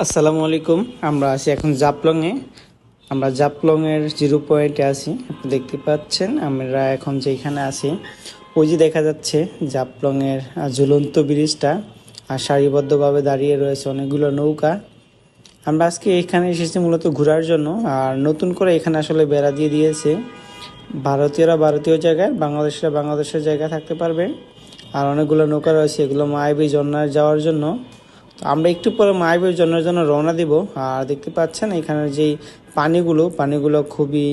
আসসালামু আলাইকুম। আমরা আছি এখন জাফলংয়ে। আমরা জাফলংয়ের 0 পয়েন্টে আছি। আপনি দেখতে পাচ্ছেন আমরা এখন যেখানে আছি ওই যে দেখা যাচ্ছে জাফলংয়ের ঝুলন্ত ব্রিজটা, আর সারিবদ্ধভাবে দাঁড়িয়ে রয়েছে অনেকগুলো নৌকা। আমরা আজকে এখানে এসেছি মূলত ঘোরার জন্য। আর নতুন করে এখানে আসলে বেড়া দিয়ে দিয়েছে। ভারতীয়রা ভারতীয় জায়গায়, বাংলাদেশিরা বাংলাদেশের জায়গায় থাকতে পারবে। আর অনেকগুলো নৌকা রয়েছে, এগুলো মায়াবী ঝর্ণায় যাওয়ার জন্য। তো আমরা একটু পরে মায়াবী ঝর্ণার জন্য রওনা দিব। আর দেখতে পাচ্ছেন এখানের যেই পানিগুলো খুবই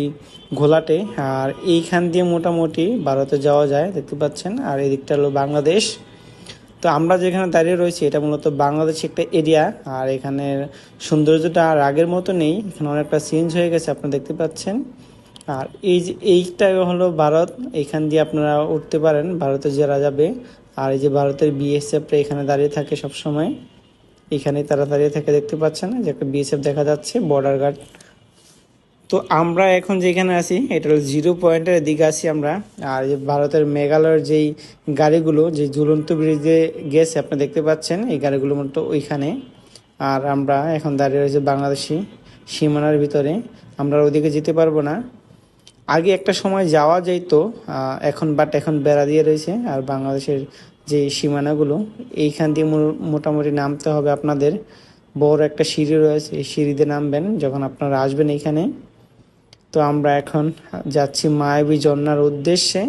ঘোলাটে। আর এইখান দিয়ে মোটামুটি ভারতে যাওয়া যায় দেখতে পাচ্ছেন। আর এদিকটা হলো বাংলাদেশ। তো আমরা যেখানে দাঁড়িয়ে রয়েছি এটা মূলত বাংলাদেশ একটা এরিয়া। আর এখানের সৌন্দর্যটা আর আগের মতো নেই, এখানে অনেকটা চেঞ্জ হয়ে গেছে আপনারা দেখতে পাচ্ছেন। আর এই যে এইটাই হলো ভারত, এখান দিয়ে আপনারা উঠতে পারেন ভারতে যারা যাবে। আর এই যে ভারতের বিএসএফরা এখানে দাঁড়িয়ে থাকে সব সময়, এখানে তারা দাঁড়িয়ে থাকে দেখতে পাচ্ছেন যে একটা বিএসএফ দেখা যাচ্ছে, বর্ডার গার্ড। তো আমরা এখন যেখানে আছি এটা হলো 0 পয়েন্টের দিকে আছি আমরা। আর যে ভারতের মেঘালয়ের যেই গাড়িগুলো যে ঝুলন্ত ব্রিজে গেছে আপনি দেখতে পাচ্ছেন, এই গাড়িগুলো মূলত ওইখানে। আর আমরা এখন দাঁড়িয়ে রয়েছে বাংলাদেশি সীমানার ভিতরে, আমরা ওইদিকে যেতে পারবো না। আগে একটা সময় যাওয়া যেত, এখন বেড়া দিয়ে রয়েছে। আর বাংলাদেশের যে সীমানাগুলো এইখান দিয়ে মোটামুটি নামতে হবে আপনাদের। বড় একটা সিঁড়ি রয়েছে, এই সিঁড়িতে নামবেন যখন আপনারা আসবেন এইখানে। তো আমরা এখন যাচ্ছি মায়াবী ঝর্ণার উদ্দেশ্যে।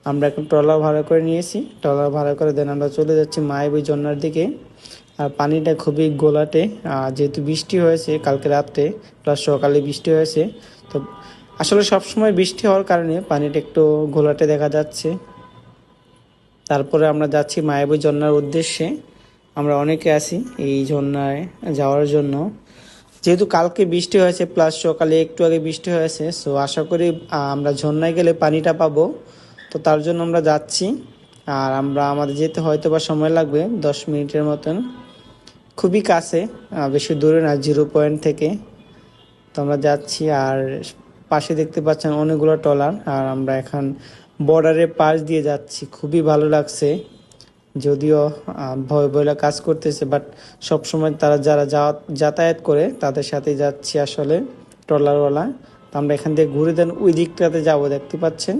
আমরা এখন ট্রলার ভাড়া করে নিয়েছি, ট্রলার ভাড়া করে দেন আমরা চলে যাচ্ছি মায়াবী ঝর্ণার দিকে। আর পানিটা খুবই ঘোলাটে, যেহেতু বৃষ্টি হয়েছে কালকে রাত্রে প্লাস সকালে বৃষ্টি হয়েছে। তো আসলে সবসময় বৃষ্টি হওয়ার কারণে পানিটা একটু ঘোলাটে দেখা যাচ্ছে। তারপরে আমরা যাচ্ছি মায়াবী ঝর্ণার উদ্দেশ্যে। আমরা অনেকে আছি এই ঝর্ণায় যাওয়ার জন্য। যেহেতু কালকে বৃষ্টি হয়েছে প্লাস সকালে একটু আগে বৃষ্টি হয়েছে, সো আশা করি আমরা ঝর্ণায় গেলে পানিটা পাবো। তো তার জন্য আমরা যাচ্ছি। আর আমাদের যেতে হয়তো বা সময় লাগবে 10 মিনিটের মতন। খুবই কাছে, বেশি দূরে না 0 পয়েন্ট থেকে। তো আমরা যাচ্ছি। আর পাশে দেখতে পাচ্ছেন অনেকগুলো ট্রলার। আর আমরা এখন বর্ডারের পাশ দিয়ে যাচ্ছি, খুবই ভালো লাগছে। যদিও ভয় ভয়লা কাজ করতেছে, বাট সবসময় তারা যারা যাতায়াত করে তাদের সাথেই যাচ্ছি আসলে ট্রলারওয়ালা। তো আমরা এখান থেকে ঘুরে দেন ওই দিকটাতে যাবো দেখতে পাচ্ছেন।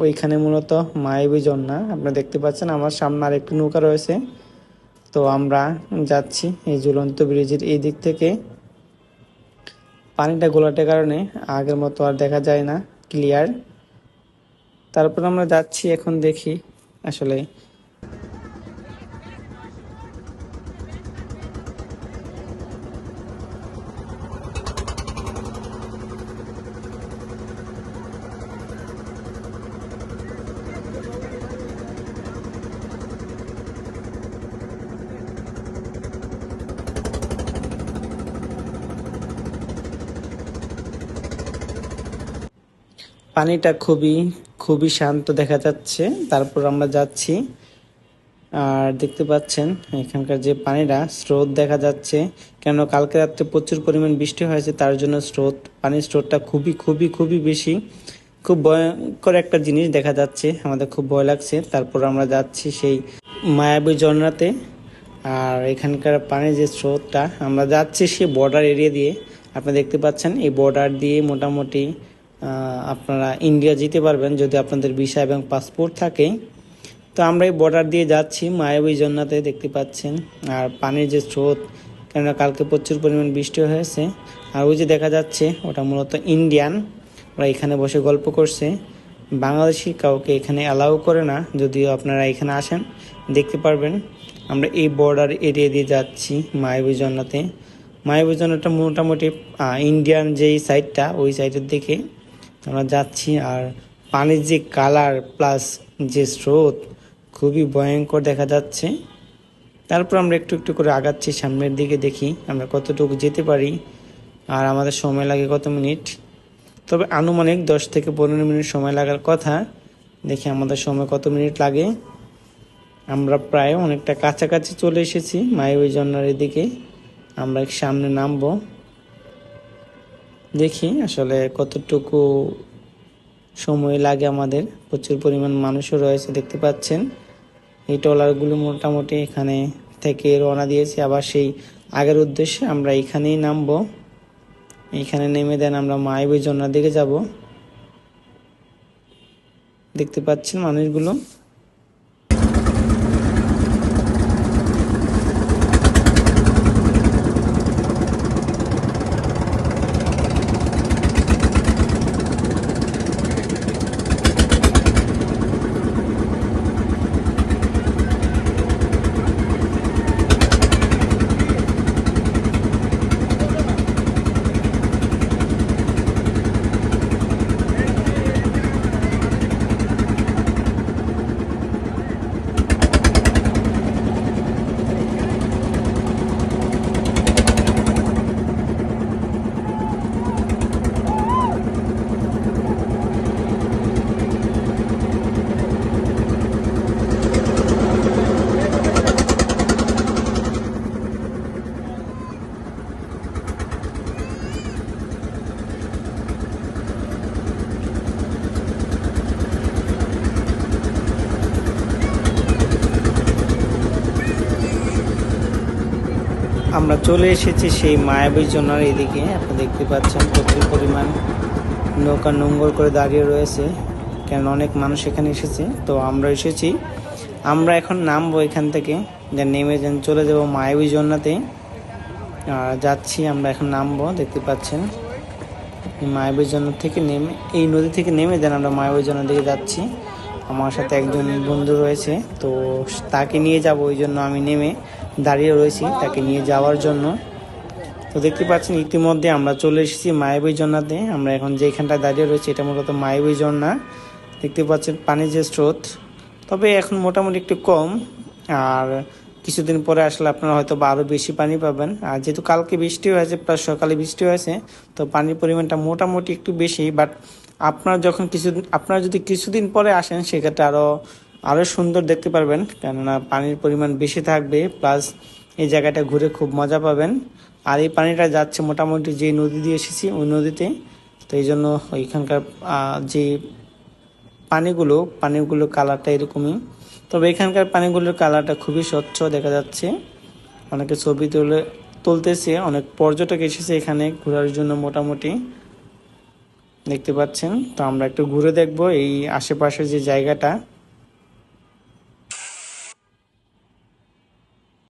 ওইখানে মূলত মায়াবী ঝর্ণা আপনারা দেখতে পাচ্ছেন। আমার সামনে আর একটি নৌকা রয়েছে। তো আমরা যাচ্ছি এই ঝুলন্ত ব্রিজের এই দিক থেকে। পানিটা ঘোলাটের কারণে আগের মতো আর দেখা যায় না ক্লিয়ার। তারপর আমরা যাচ্ছি, এখন দেখি আসলে পানিটা খুবই খুবই শান্ত দেখা যাচ্ছে। তারপর আমরা যাচ্ছি। আর দেখতে পাচ্ছেন এখানকার যে পানিটা স্রোত দেখা যাচ্ছে, কেন কালকে রাত্রে প্রচুর পরিমাণ বৃষ্টি হয়েছে তার জন্য পানির স্রোতটা খুবই খুবই খুবই বেশি। খুব ভয়ঙ্কর একটা জিনিস দেখা যাচ্ছে, আমাদের খুব ভয় লাগছে। তারপর আমরা যাচ্ছি সেই মায়াবী ঝর্ণাতে। আর এখানকার পানির যে স্রোতটা, আমরা যাচ্ছি সেই বর্ডার এরিয়া দিয়ে। আপনারা দেখতে পাচ্ছেন এই বর্ডার দিয়ে মোটামুটি আপনারা ইন্ডিয়া যেতে পারবেন যদি আপনাদের ভিসা এবং পাসপোর্ট থাকে। তো আমরা এই বর্ডার দিয়ে যাচ্ছি মায়াবী ঝর্ণাতে দেখতে পাচ্ছেন। আর পানির যে স্রোত, কেননা কালকে প্রচুর পরিমাণ বৃষ্টি হয়েছে। আর ওই যে দেখা যাচ্ছে ওটা মূলত ইন্ডিয়ান, ওরা এখানে বসে গল্প করছে। বাংলাদেশি কাউকে এখানে অ্যালাউ করে না, যদিও আপনারা এখানে আসেন দেখতে পারবেন। আমরা এই বর্ডার এরিয়া দিয়ে যাচ্ছি মায়াবী ঝর্ণাতে। মায়াবী ঝর্ণাটা মোটামুটি ইন্ডিয়ান যেই সাইডটা ওই সাইডের দিকে আমরা যাচ্ছি। আর পানির যে কালার প্লাস যে স্রোত খুবই ভয়ঙ্কর দেখা যাচ্ছে। তারপর আমরা একটু একটু করে আগাচ্ছি সামনের দিকে, দেখি আমরা কতটুকু যেতে পারি আর আমাদের সময় লাগে কত মিনিট। তবে আনুমানিক 10 থেকে 15 মিনিট সময় লাগার কথা। দেখি আমাদের সময় কত মিনিট লাগে। আমরা প্রায় অনেকটা কাছাকাছি চলে এসেছি মায়াবী ঝর্ণার দিকে। আমরা সামনে নামবো, দেখি আসলে কতটুকু সময় লাগে আমাদের। প্রচুর পরিমাণ মানুষও রয়েছে দেখতে পাচ্ছেন। এই ট্রলারগুলো মোটামুটি এখানে থেকে রওনা দিয়েছে, আবার সেই আগের উদ্দেশ্যে আমরা এখানেই নামবো। এখানে নেমে দেন আমরা মায়াবী ঝর্ণার দিকে যাব। দেখতে পাচ্ছেন মানুষগুলো। আমরা চলে এসেছি সেই মায়াবী ঝর্ণার এদিকে। আপনি দেখতে পাচ্ছেন প্রচুর পরিমাণ নৌকা নোঙ্গর করে দাঁড়িয়ে রয়েছে, কারণ অনেক মানুষ এখানে এসেছে। তো আমরা এসেছি, আমরা এখন নামবো এখান থেকে, নেমে যেন চলে যাব মায়াবী ঝর্ণাতে। যাচ্ছি আমরা এখন নামবো, দেখতে পাচ্ছেন মায়াবী ঝর্ণা থেকে নেমে, এই নদী থেকে নেমে যেন আমরা মায়াবী ঝর্ণার দিকে যাচ্ছি। আমার সাথে একজন বন্ধু রয়েছে, তো তাকে নিয়ে যাব, ওই জন্য আমি নেমে দাঁড়িয়ে রয়েছি তাকে নিয়ে যাওয়ার জন্য। তো দেখতে পাচ্ছেন ইতিমধ্যে আমরা চলে এসেছি মায়াবী ঝর্ণাতে। আমরা এখন যেখানটা দাঁড়িয়ে রয়েছি এটা মূলত মায়াবী ঝর্ণা। দেখতে পাচ্ছেন পানির যে স্রোত, তবে এখন মোটামুটি একটু কম, আর কিছুদিন পরে আসলে আপনারা হয়তো বা আরও বেশি পানি পাবেন। আর যেহেতু কালকে বৃষ্টি হয়েছে, প্লাস সকালে বৃষ্টি হয়েছে, তো পানির পরিমাণটা মোটামুটি একটু বেশি। বাট আপনারা যদি কিছুদিন পরে আসেন সেক্ষেত্রে আরও সুন্দর দেখতে পারবেন, কেননা পানির পরিমাণ বেশি থাকবে, প্লাস এই জায়গাটা ঘুরে খুব মজা পাবেন। আর এই পানিটা যাচ্ছে মোটামুটি যে নদী দিয়ে এসেছি ওই নদীতে, তো এই জন্য ওইখানকার যে পানিগুলো কালারটা এরকমই। তবে এখানকার পানিগুলোর কালারটা খুবই স্বচ্ছ দেখা যাচ্ছে। অনেকে ছবি তুলতেছে, অনেক পর্যটক এসেছে এখানে ঘোরার জন্য মোটামুটি, দেখতে পাচ্ছেন। তো আমরা একটু ঘুরে দেখব এই আশেপাশের যে জায়গাটা।